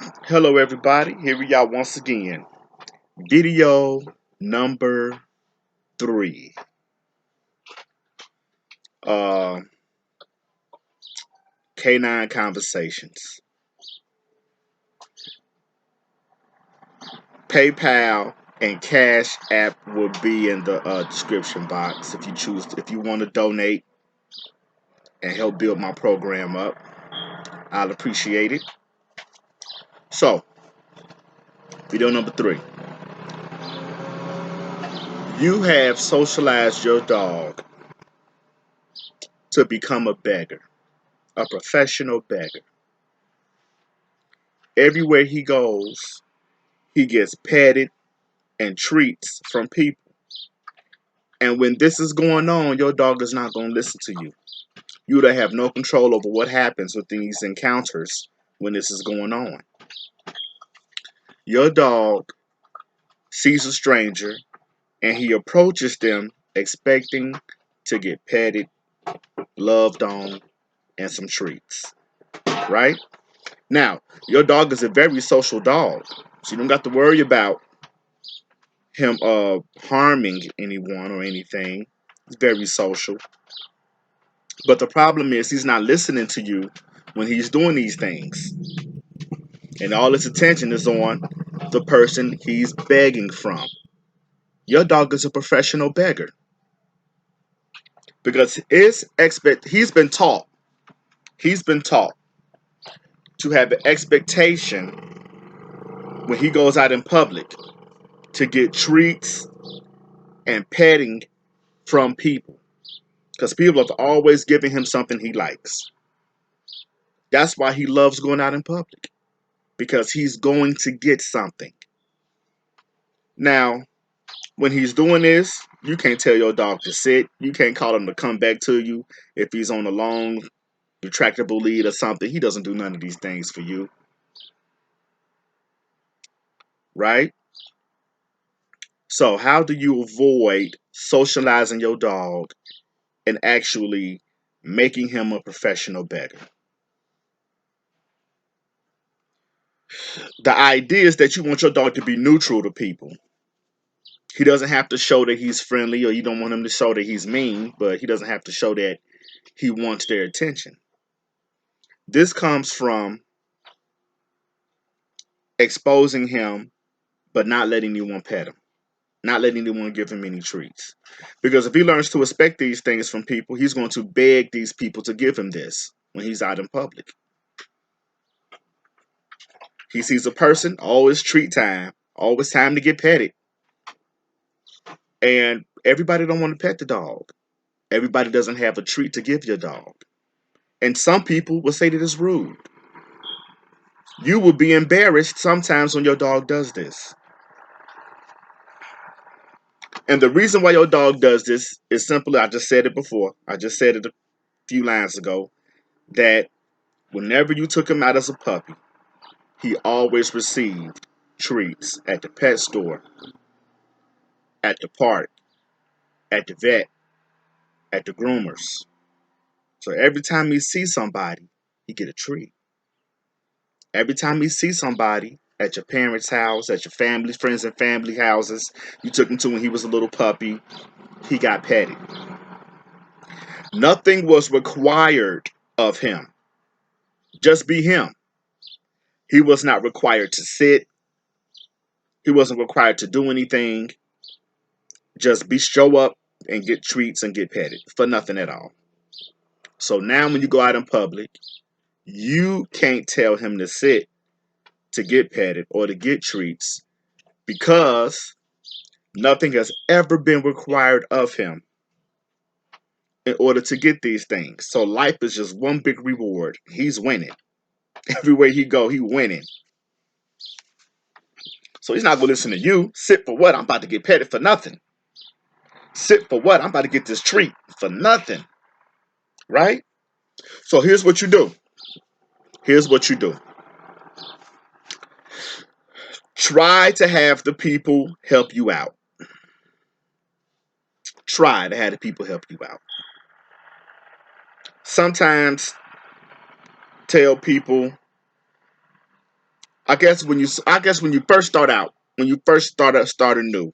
Hello, everybody. Here we are once again. Video number 3. Uh, Canine Conversations. PayPal and Cash App will be in the description box if you want to donate and help build my program up. I'll appreciate it. So, video number 3. You have socialized your dog to become a beggar, a professional beggar. Everywhere he goes, he gets petted and treats from people. And when this is going on, your dog is not going to listen to you. You don't have no control over what happens with these encounters when this is going on. Your dog sees a stranger and he approaches them expecting to get petted, loved on, and some treats. Right? Now, your dog is a very social dog. So you don't got to worry about him harming anyone or anything. He's very social. But the problem is he's not listening to you when he's doing these things. And all his attention is on the person he's begging from. Your dog is a professional beggar. Because he's been taught to have an expectation when he goes out in public to get treats and petting from people. Because people are always giving him something he likes. That's why he loves going out in public. Because he's going to get something. Now, when he's doing this, you can't tell your dog to sit. You can't call him to come back to you if he's on a long, retractable lead or something. He doesn't do none of these things for you, right? So, how do you avoid socializing your dog and actually making him a professional beggar? The idea is that you want your dog to be neutral to people. He doesn't have to show that he's friendly, or you don't want him to show that he's mean, but he doesn't have to show that he wants their attention. This comes from exposing him, but not letting anyone pet him, not letting anyone give him any treats. Because if he learns to expect these things from people, he's going to beg these people to give him this when he's out in public. He sees a person, always treat time, always time to get petted. And everybody don't want to pet the dog. Everybody doesn't have a treat to give your dog. And some people will say that it's rude. You will be embarrassed sometimes when your dog does this. And the reason why your dog does this is simply, I just said it before. I just said it a few lines ago, that whenever you took him out as a puppy, he always received treats at the pet store, at the park, at the vet, at the groomers. So every time he sees somebody, he get a treat. Every time he sees somebody at your parents' house, at your family, friends and family houses, you took him to when he was a little puppy, he got petted. Nothing was required of him. Just be him. He was not required to sit. He wasn't required to do anything. Just show up and get treats and get petted for nothing at all. So now when you go out in public, you can't tell him to sit to get petted or to get treats because nothing has ever been required of him in order to get these things. So life is just one big reward. He's winning. Everywhere he go, he winning. So he's not going to listen to you. Sit for what? I'm about to get petted for nothing. Sit for what? I'm about to get this treat for nothing. Right? So here's what you do. Here's what you do. Try to have the people help you out. Try to have the people help you out. Sometimes tell people, when you first start out, when you first start anew,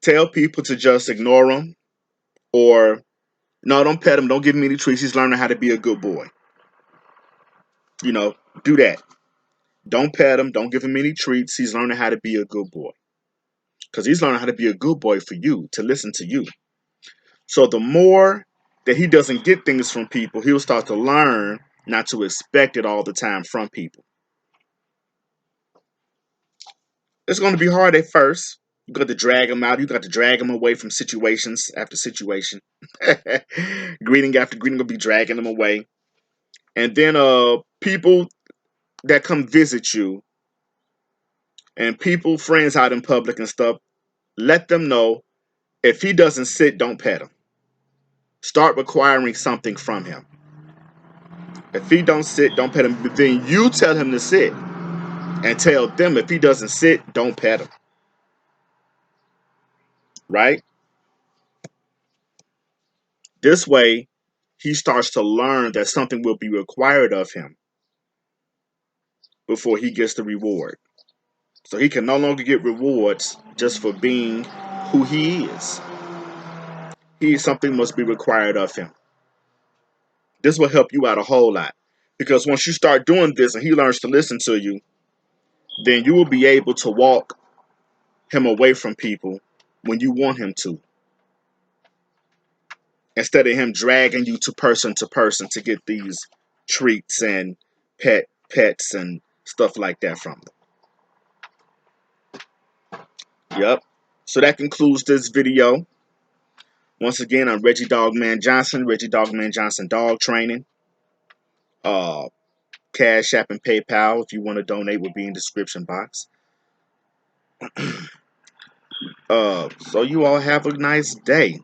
tell people to just ignore him, or no, don't pet him, don't give him any treats. He's learning how to be a good boy. You know, do that. Don't pet him, don't give him any treats. He's learning how to be a good boy. Because he's learning how to be a good boy for you, to listen to you. So the more that he doesn't get things from people, he'll start to learn not to expect it all the time from people. It's going to be hard at first. You got to drag him out. You got to drag him away from situations after situation. Greeting after greeting will be dragging him away. And then people that come visit you and people, friends out in public and stuff, let them know if he doesn't sit, don't pet him. Start requiring something from him. If he don't sit, don't pet him. But then you tell him to sit and tell them if he doesn't sit, don't pet him. Right? This way, he starts to learn that something will be required of him before he gets the reward. So he can no longer get rewards just for being who he is. Something must be required of him. This will help you out a whole lot. Because once you start doing this and he learns to listen to you, then you will be able to walk him away from people when you want him to, instead of him dragging you to person to get these treats and pets and stuff like that from them. Yep. So that concludes this video. Once again, I'm Reggie Dogman Johnson, Reggie Dogman Johnson Dog Training. Uh, Cash App and PayPal, if you want to donate, will be in the description box. So you all have a nice day.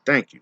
Thank you.